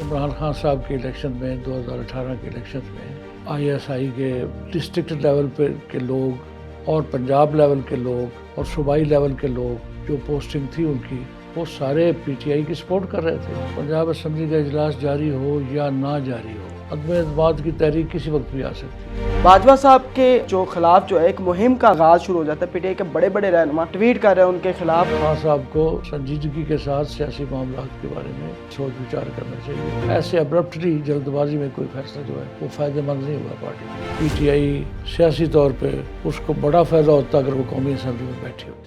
عمران خان صاحب کے الیکشن میں 2018 کے الیکشن میں آئی ایس آئی کے ڈسٹرکٹ لیول پہ کے لوگ اور پنجاب لیول کے لوگ اور صوبائی لیول کے لوگ جو پوسٹنگ تھی ان کی وہ سارے پی ٹی آئی کی سپورٹ کر رہے تھے۔ پنجاب اسمبلی کا اجلاس جاری ہو یا نہ جاری ہو، عدم اعتماد کی تحریک کسی وقت بھی آ سکتی ہے۔ باجوہ صاحب کے خلاف جو ہے ایک مہم کا آغاز شروع ہو جاتا ہے، پی ٹی آئی کے بڑے بڑے رہنما ٹویٹ کر رہے ہیں ان کے خلاف۔ خان صاحب کو سنجیدگی کے ساتھ سیاسی معاملات کے بارے میں سوچ وچار کرنا چاہیے۔ ایسے ابرپٹلی جلد بازی میں کوئی فیصلہ جو ہے وہ فائدہ مند نہیں ہوا پارٹی کو۔ پی ٹی آئی سیاسی طور پہ اس کو بڑا فائدہ ہوتا اگر وہ قومی اسمبلی میں بیٹھی ہوتی۔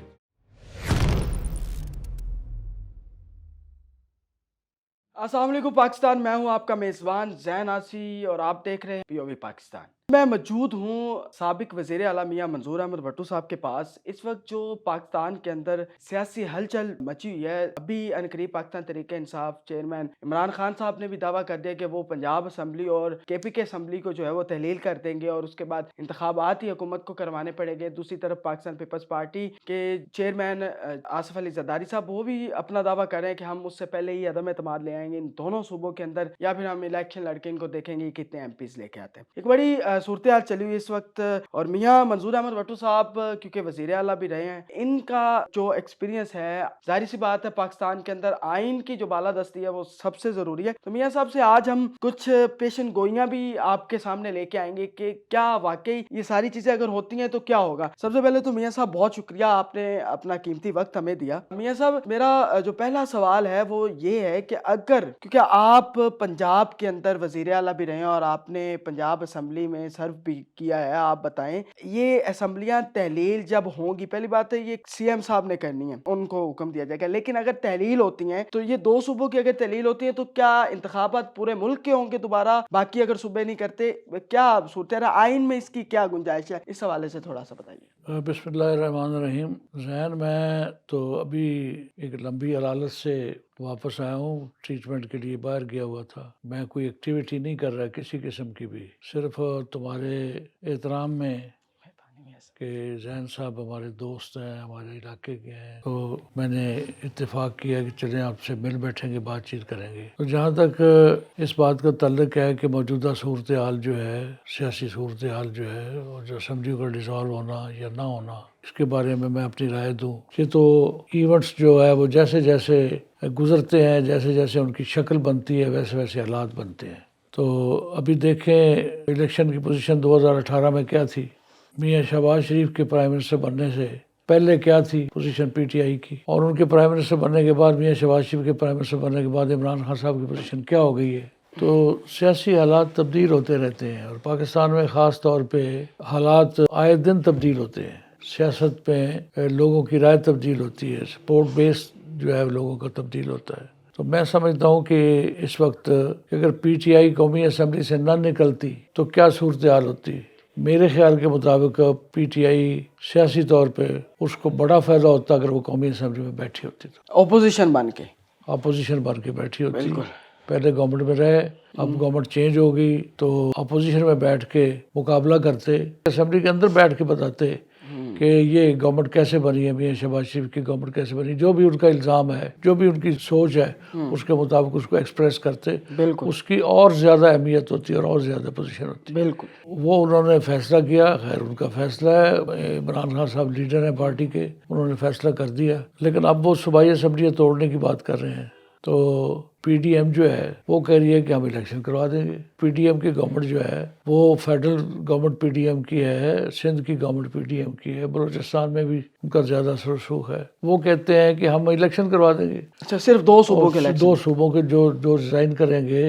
السلام علیکم پاکستان، میں ہوں آپ کا میزبان زین آسی اور آپ دیکھ رہے ہیں پی او وی پاکستان۔ میں موجود ہوں سابق وزیر اعلیٰ میاں منظور احمد بھٹو صاحب کے پاس۔ اس وقت جو پاکستان کے اندر سیاسی ہلچل مچی ہوئی ہے، ابھی عنقریب پاکستان تحریک انصاف چیئرمین عمران خان صاحب نے بھی دعویٰ کر دیا کہ وہ پنجاب اسمبلی اور کے پی کے اسمبلی کو جو ہے وہ تحلیل کر دیں گے اور اس کے بعد انتخابات ہی حکومت کو کروانے پڑیں گے۔ دوسری طرف پاکستان پیپلز پارٹی کے چیئرمین آصف علی زرداری صاحب وہ بھی اپنا دعویٰ کر رہے ہیں کہ ہم اس سے پہلے ہی عدم اعتماد لے آئیں گے ان دونوں صوبوں کے اندر، یا پھر ہم الیکشن لڑ کے ان کو دیکھیں گے کتنے ایم پیز لے کے آتے ہیں۔ ایک بڑی صورتحال چلی ہوئی اس وقت، اور میاں منظور احمد بھٹو صاحب کیونکہ وزیر اعلیٰ بھی رہے ہیں، ان کا جو ایکسپیرینس ہے، ظاہر سی بات ہے پاکستان کے اندر آئین کی جو بالادستی ہے وہ سب سے ضروری ہے۔ تو میاں صاحب سے آج ہم کچھ پیشن گوئیاں بھی آپ کے سامنے لے کے آئیں گے کہ کیا واقعی یہ ساری چیزیں اگر ہوتی ہیں تو کیا ہوگا۔ سب سے پہلے تو میاں صاحب بہت شکریہ، آپ نے اپنا قیمتی وقت ہمیں دیا۔ میاں صاحب میرا جو پہلا سوال ہے وہ یہ ہے کہ اگر، کیونکہ آپ پنجاب کے اندر وزیر اعلیٰ بھی رہے ہیں اور آپ نے پنجاب اسمبلی میں سرو بھی کیا ہے، آپ بتائیں یہ اسمبلیاں تحلیل جب ہوں گی، پہلی بات ہے یہ سی ایم صاحب نے کرنی ہے، ان کو حکم دیا جائے گا، لیکن اگر تحلیل ہوتی ہیں تو یہ دو صوبوں کی اگر تحلیل ہوتی ہے تو کیا انتخابات پورے ملک کے ہوں گے دوبارہ، باقی اگر صوبے نہیں کرتے، کیا صورتحال آئین میں اس کی کیا گنجائش ہے؟ اس حوالے سے تھوڑا سا بتائیے۔ بسم اللہ الرحمن الرحیم۔ ذہن میں تو ابھی ایک لمبی علالت سے واپس آیا ہوں، ٹریٹمنٹ کے لیے باہر گیا ہوا تھا۔ میں کوئی ایکٹیویٹی نہیں کر رہا کسی قسم کی بھی، صرف تمہارے احترام میں کہ ذہن صاحب ہمارے دوست ہیں، ہمارے علاقے کے ہیں، تو میں نے اتفاق کیا کہ چلیں آپ سے مل بیٹھیں گے، بات چیت کریں گے۔ تو جہاں تک اس بات کا تعلق ہے کہ موجودہ صورتحال جو ہے، سیاسی صورتحال جو ہے، اور جو اسمبلی کا ڈیزالو ہونا یا نہ ہونا، اس کے بارے میں اپنی رائے دوں۔ یہ تو ایونٹس جو ہے وہ جیسے جیسے گزرتے ہیں، جیسے جیسے ان کی شکل بنتی ہے، ویسے ویسے حالات بنتے ہیں۔ تو ابھی دیکھیں الیکشن کی پوزیشن 2018 میں کیا تھی، میاں شہباز شریف کے پرائم منسٹر بننے سے پہلے کیا تھی پوزیشن پی ٹی آئی کی، اور ان کے پرائم منسٹر بننے کے بعد، میاں شہباز شریف کے پرائم منسٹر بننے کے بعد عمران خان صاحب کی پوزیشن کیا ہو گئی ہے۔ تو سیاسی حالات تبدیل ہوتے رہتے ہیں، اور پاکستان میں خاص طور پہ حالات آئے دن تبدیل ہوتے ہیں۔ سیاست میں لوگوں کی رائے تبدیل ہوتی ہے، سپورٹ بیس جو ہے لوگوں کا تبدیل ہوتا ہے۔ تو میں سمجھتا ہوں کہ اس وقت اگر پی ٹی آئی قومی اسمبلی سے نہ نکلتی تو کیا صورتحال ہوتی۔ میرے خیال کے مطابق پی ٹی آئی سیاسی طور پہ اس کو بڑا فائدہ ہوتا اگر وہ قومی اسمبلی میں بیٹھی ہوتی، تو اپوزیشن بن کے، اپوزیشن بن کے بیٹھی ہوتی۔ پہلے گورنمنٹ میں رہے، اب گورنمنٹ چینج ہو گئی تو اپوزیشن میں بیٹھ کے مقابلہ کرتے، اسمبلی کے اندر بیٹھ کے بتاتے کہ یہ گورنمنٹ کیسے بنی ہے، میاں شہباز شریف کی گورنمنٹ کیسے بنی، جو بھی ان کا الزام ہے، جو بھی ان کی سوچ ہے، اس کے مطابق اس کو ایکسپریس کرتے، اس کی اور زیادہ اہمیت ہوتی ہے اور زیادہ پوزیشن ہوتی ہے۔ بالکل وہ انہوں نے فیصلہ کیا، خیر ان کا فیصلہ ہے، عمران خان صاحب لیڈر ہیں پارٹی کے، انہوں نے فیصلہ کر دیا، لیکن اب وہ صوبائی اسمبلیاں توڑنے کی بات کر رہے ہیں۔ تو پی ڈی ایم جو ہے وہ کہہ رہی ہے کہ ہم الیکشن کروا دیں گے۔ پی ڈی ایم کی گورنمنٹ جو ہے وہ federal government P D M کی ہے، سندھ کی گورنمنٹ پی ڈی ایم کی ہے، بلوچستان میں بھی ان کا زیادہ رسوخ ہے۔ وہ کہتے ہیں کہ ہم الیکشن کروا دیں گے۔ اچھا، صرف دو صوبوں کے الیکشن؟ دو صوبوں کے جو ریزائن کریں گے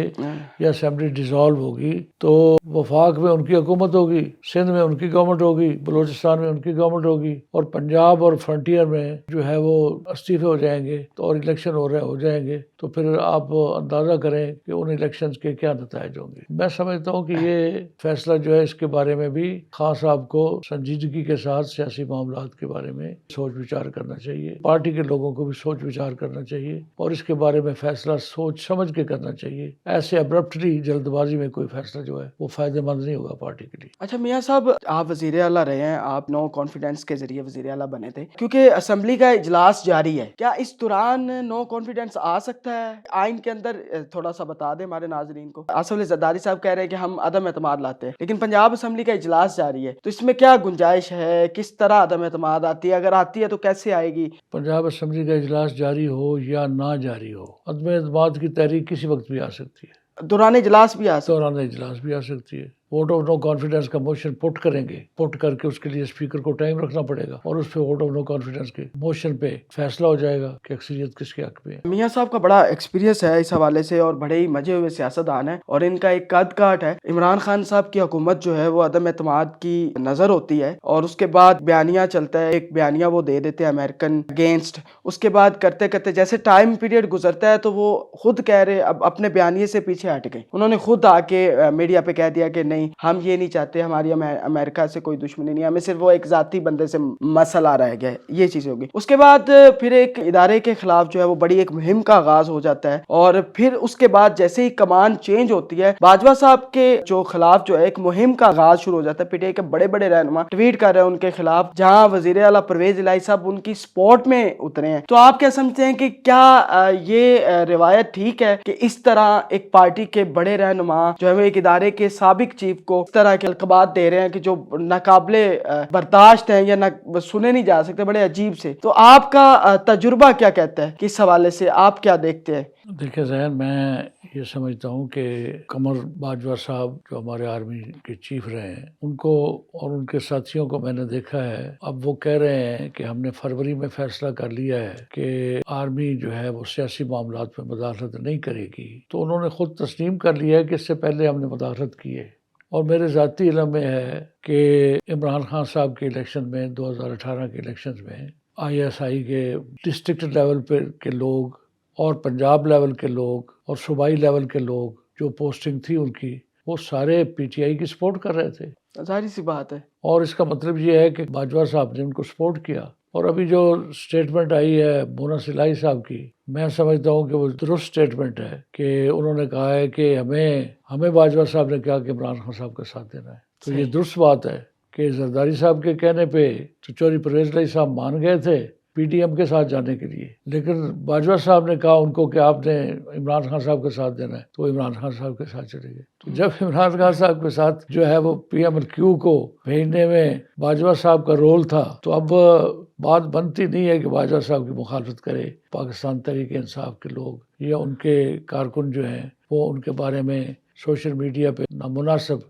یا اسمبلی ڈیزالو ہوگی تو وفاق میں ان کی حکومت ہوگی، سندھ میں ان کی گورنمنٹ ہوگی، بلوچستان میں ان کی گورنمنٹ ہوگی، اور پنجاب اور فرنٹیئر میں جو ہے وہ استعفے ہو جائیں گے تو اور الیکشن ہو جائیں گے۔ تو پھر آپ اندازہ کریں کہ ان الیکشنز کے کیا نتائج ہوں گے۔ میں سمجھتا ہوں کہ یہ فیصلہ جو ہے اس کے بارے میں بھی خان صاحب کو سنجیدگی کے ساتھ سیاسی معاملات کے بارے میں سوچ وچار کرنا چاہیے، پارٹی کے لوگوں کو بھی سوچ وچار کرنا چاہیے اور اس کے بارے میں فیصلہ سوچ سمجھ کے کرنا چاہیے۔ ایسے ابرپٹلی جلد بازی میں کوئی فیصلہ جو ہے وہ فائدہ مند نہیں ہوگا پارٹی کے لیے۔ اچھا میاں صاحب، آپ وزیر اعلیٰ رہے ہیں، آپ نو کانفیڈنس کے ذریعے وزیر اعلیٰ بنے تھے، کیونکہ اسمبلی کا اجلاس جاری ہے، کیا اس دوران نو کانفیڈنس آ سکتا ہے؟ آئین کے اندر تھوڑا سا بتا دیں ہمارے ناظرین کو۔ آصف علی زرداری صاحب کہہ رہے ہیں کہ ہم عدم اعتماد لاتے ہیں، لیکن پنجاب اسمبلی کا اجلاس جاری ہے، تو اس میں کیا گنجائش ہے؟ کس طرح عدم اعتماد آتی ہے؟ اگر آتی ہے تو کیسے آئے گی؟ پنجاب اسمبلی کا اجلاس جاری ہو یا نہ جاری ہو، عدم اعتماد کی تحریک کسی وقت بھی آ سکتی ہے، دوران اجلاس بھی آ سکتا دوران اجلاس بھی آ سکتی ہے۔ ووٹ آف نو کانفیڈنس کا موشن پٹ کریں گے، پٹ کر کے اس کے لیے اسپیکر کو ٹائم رکھنا پڑے گا اور اس پہ ووٹ آف نو کانفیڈنس کے موشن پہ فیصلہ ہو جائے گا کہ اکثریت کس کے حق میں ہے۔ میاں صاحب کا بڑا ایکسپیرینس ہے اس حوالے سے اور بڑے ہی مجے ہوئے سیاستدان ہیں اور ان کا ایک قد کاٹ ہے۔ عمران خان صاحب کی حکومت جو ہے وہ عدم اعتماد کی نظر ہوتی ہے اور اس کے بعد بیانیہ چلتا ہے، ایک بیانیہ وہ دے دیتے ہیں امریکن اگینسٹ، اس کے بعد کرتے کرتے جیسے ٹائم پیریڈ گزرتا ہے تو وہ خود کہہ رہے اب اپنے بیانیے سے پیچھے ہٹ گئے، انہوں نے خود آ کے میڈیا پہ کہہ دیا کہ نہیں ہم یہ نہیں چاہتے، ہماری امریکہ سے کوئی دشمنی نہیں، ہمیں صرف وہ ایک ذاتی بندے سے مسئلہ رہ گیا ہے، یہ چیزیں ہوگی۔ اس کے بعد پھر ایک ادارے کے خلاف جو ہے وہ بڑی ایک مہم کا آغاز ہو جاتا ہے اور پھر اس کے بعد جیسے ہی کمان چینج ہوتی ہے باجوہ صاحب کے جو خلاف جو ہے ایک مہم کا آغاز شروع ہو جاتا ہے، پھر ایک بڑے بڑے رہنما ٹویٹ کر رہے ہیں ان کے خلاف، جہاں وزیر اعلیٰ پرویز الہی صاحب ان کی سپورٹ میں اترے ہیں۔ تو آپ کیا سمجھتے ہیں کہ کیا یہ روایت ٹھیک ہے کہ اس طرح ایک پارٹی کے بڑے رہنما جو ہے وہ ایک ادارے کے سابق چیف کو اس طرح کے القابات دے رہے ہیں کہ جو ناقابل برداشت ہیں یا سنے نہیں جا سکتے، بڑے عجیب سے؟ تو آپ کا تجربہ کیا کہتا ہے کہ اس حوالے سے آپ کیا دیکھتے ہیں؟ دیکھیں ذہن، میں یہ سمجھتا ہوں کہ قمر باجوہ صاحب جو ہمارے آرمی کے چیف رہے ہیں، ان کو اور ان کے ساتھیوں کو میں نے دیکھا ہے، اب وہ کہہ رہے ہیں کہ ہم نے فروری میں فیصلہ کر لیا ہے کہ آرمی جو ہے وہ سیاسی معاملات میں مداخلت نہیں کرے گی، تو انہوں نے خود تسلیم کر لیا ہے کہ اس سے پہلے ہم نے مداخلت کی ہے۔ اور میرے ذاتی علم میں ہے کہ عمران خان صاحب کے الیکشن میں 2018 کے الیکشن میں ISI کے ڈسٹرکٹ لیول پہ کے لوگ اور پنجاب لیول کے لوگ اور صوبائی لیول کے لوگ جو پوسٹنگ تھی ان کی، وہ سارے PTI کی سپورٹ کر رہے تھے۔ ظاہری سی بات ہے۔ اور اس کا مطلب یہ ہے کہ باجوہ صاحب نے ان کو سپورٹ کیا۔ اور ابھی جو سٹیٹمنٹ آئی ہے مونس الہی صاحب کی، میں سمجھتا ہوں کہ وہ درست سٹیٹمنٹ ہے کہ انہوں نے کہا ہے کہ ہمیں باجوہ صاحب نے کہا کہ عمران خان صاحب کا ساتھ دینا ہے، تو یہ درست بات ہے کہ زرداری صاحب کے کہنے پہ تو چوری پرویز الہی صاحب مان گئے تھے PDM کے ساتھ جانے کے لیے، لیکن باجوہ صاحب نے کہا ان کو کہ آپ نے عمران خان صاحب کے ساتھ دینا ہے، تو عمران خان صاحب کے ساتھ چلے گئے۔ تو جب عمران خان صاحب کے ساتھ جو ہے وہ PMLQ کو بھیجنے میں باجوہ صاحب کا رول تھا، تو اب بات بنتی نہیں ہے کہ باجوہ صاحب کی مخالفت کرے پاکستان تحریک انصاف کے لوگ یا ان کے کارکن جو ہیں، وہ ان کے بارے میں سوشل میڈیا پہ نامناسب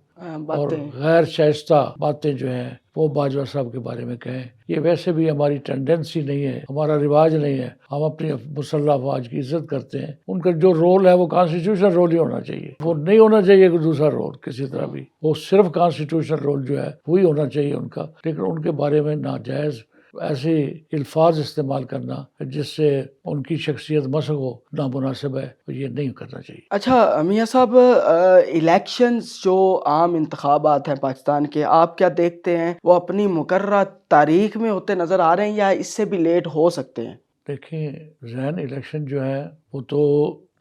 اور غیر شائستہ باتیں جو ہیں وہ باجوہ صاحب کے بارے میں کہیں۔ یہ ویسے بھی ہماری ٹینڈنسی نہیں ہے، ہمارا رواج نہیں ہے، ہم اپنی مسلح افواج کی عزت کرتے ہیں، ان کا جو رول ہے وہ کانسٹیٹیوشنل رول ہی ہونا چاہیے، وہ نہیں ہونا چاہیے کوئی دوسرا رول کسی طرح بھی، وہ صرف کانسٹیٹیوشنل رول جو ہے وہی ہونا چاہیے ان کا۔ لیکن ان کے بارے میں ناجائز ایسے الفاظ استعمال کرنا جس سے ان کی شخصیت مسخ ہو، نامناسب ہے، یہ نہیں کرنا چاہیے۔ اچھا میاں صاحب، الیکشنز جو عام انتخابات ہیں پاکستان کے، آپ کیا دیکھتے ہیں وہ اپنی مقررہ تاریخ میں ہوتے نظر آ رہے ہیں یا اس سے بھی لیٹ ہو سکتے ہیں؟ دیکھیں ذہن، الیکشن جو ہے وہ تو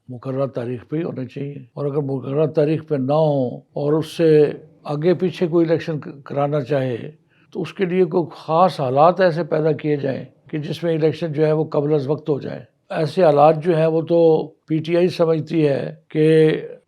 مقررہ تاریخ پہ ہی ہونے چاہیے، اور اگر مقررہ تاریخ پہ نہ ہو اور اس سے آگے پیچھے کوئی الیکشن کرانا چاہے تو اس کے لیے کوئی خاص حالات ایسے پیدا کیے جائیں کہ جس میں الیکشن جو ہے وہ قبل از وقت ہو جائے۔ ایسے حالات جو ہیں وہ تو PTI سمجھتی ہے کہ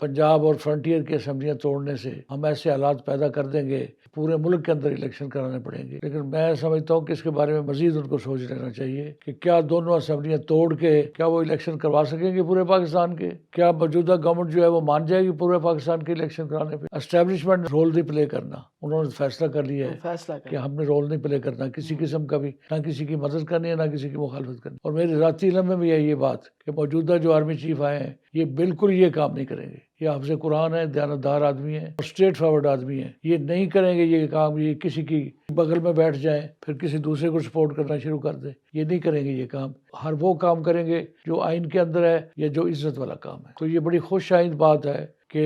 پنجاب اور فرنٹیئر کی اسمبلیاں توڑنے سے ہم ایسے حالات پیدا کر دیں گے پورے ملک کے اندر الیکشن کرانے پڑیں گے، لیکن میں سمجھتا ہوں کہ اس کے بارے میں مزید ان کو سوچ لینا چاہیے کہ کیا دونوں اسمبلیاں توڑ کے کیا وہ الیکشن کروا سکیں گے پورے پاکستان کے؟ کیا موجودہ گورنمنٹ جو ہے وہ مان جائے گی پورے پاکستان کے الیکشن کرانے پہ؟ اسٹیبلشمنٹ رول نہیں پلے کرنا، انہوں نے فیصلہ کر لیا ہے کہ ہم نے رول نہیں پلے کرنا کسی قسم کا بھی، نہ کسی کی مدد کرنی ہے نہ کسی کی مخالفت کرنی۔ اور میرے ذاتی علم میں بھی ہے یہ بات کہ موجودہ جو آرمی چیف آئے ہیں یہ بالکل یہ کام نہیں کریں گے، یہ حافظ قرآن ہے، دیانتدار آدمی ہیں اور اسٹریٹ فارورڈ آدمی ہیں، یہ نہیں کریں گے یہ کام، یہ کسی کی بغل میں بیٹھ جائیں پھر کسی دوسرے کو سپورٹ کرنا شروع کر دیں، یہ نہیں کریں گے یہ کام۔ ہر وہ کام کریں گے جو آئین کے اندر ہے یا جو عزت والا کام ہے۔ تو یہ بڑی خوش آئند بات ہے کہ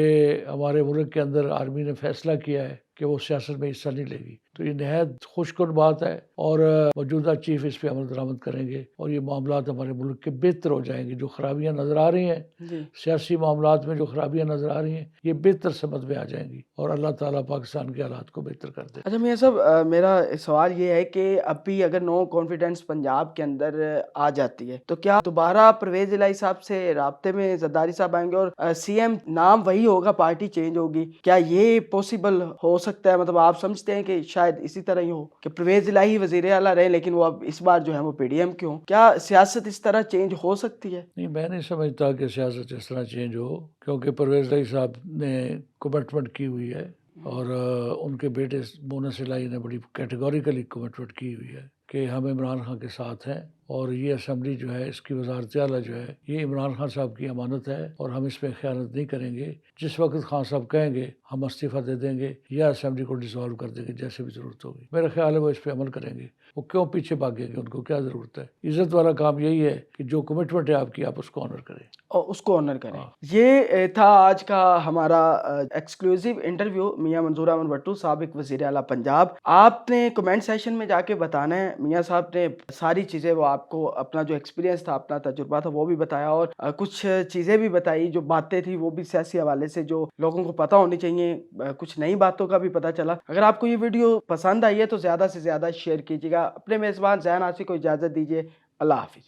ہمارے ملک کے اندر آرمی نے فیصلہ کیا ہے کہ وہ سیاست میں حصہ نہیں لے گی۔ تو یہ نہایت خوش کن بات ہے، اور موجودہ چیف اس پہ عمل درآمد کریں گے اور یہ معاملات ہمارے ملک کے بہتر ہو جائیں گے. جو خرابیاں نظر آ رہی ہیں جی سیاسی معاملات میں، جو خرابیاں نظر آ رہی ہیں، یہ بہتر سمت میں آ جائیں گی اور اللہ تعالیٰ پاکستان کے حالات کو بہتر کر دے. اچھا میاں صاحب، میرا سوال یہ ہے کہ اب بھی اگر نو کانفیڈنس پنجاب کے اندر آ جاتی ہے تو کیا دوبارہ پرویز الہی صاحب سے رابطے میں زرداری صاحب آئیں گے اور سی ایم نام وہی ہوگا، پارٹی چینج ہوگی؟ کیا یہ پاسبل ہو سکتا ہے؟ مطلب آپ سمجھتے ہیں کہ شاید اسی طرح ہی ہو کہ پرویز الہی وزیر اعلیٰ رہے لیکن وہ اب اس بار جو ہے وہ پی ڈی ایم کے ہوں؟ کیا سیاست اس طرح چینج ہو سکتی ہے؟ نہیں، میں نہیں سمجھتا کہ سیاست اس طرح چینج ہو، کیونکہ پرویز الہی صاحب نے کمٹمنٹ کی ہوئی ہے اور ان کے بیٹے مونس الہی نے بڑی کیٹیگوریکلی کمٹمنٹ کی ہوئی ہے کہ ہم عمران خان کے ساتھ ہیں، اور یہ اسمبلی جو ہے، اس کی وزارت اعلیٰ جو ہے، یہ عمران خان صاحب کی امانت ہے اور ہم اس میں خیانت نہیں کریں گے. جس وقت خان صاحب کہیں گے ہم استعفیٰ دے دیں گے یا اسمبلی کو ڈسالو کر دیں گے، جیسے بھی ضرورت ہوگی. میرا خیال ہے وہ اس پہ عمل کریں گے. وہ کیوں پیچھے بھاگیں گے؟ ان کو کیا ضرورت ہے؟ عزت والا کام یہی ہے کہ جو کمٹمنٹ ہے آپ کی، آپ اس کو آنر کریں اور اس کو آنر کریں. ہاں. یہ تھا آج کا ہمارا ایکسکلوزیو انٹرویو میاں منظور احمد بھٹو، سابق وزیر اعلیٰ پنجاب. آپ نے کمنٹ سیشن میں جا کے بتانا ہے. میاں صاحب نے ساری چیزیں، وہ آپ کو اپنا جو ایکسپیرینس تھا، اپنا تجربہ تھا، وہ بھی بتایا، اور کچھ چیزیں بھی بتائی، جو باتیں تھی وہ بھی سیاسی حوالے سے جو لوگوں کو پتہ ہونی چاہیے. کچھ نئی باتوں کا بھی پتہ چلا. اگر آپ کو یہ ویڈیو پسند آئی ہے تو زیادہ سے زیادہ شیئر کیجیے گا. اپنے میزبان ذہن آسی کو اجازت دیجیے. اللہ حافظ.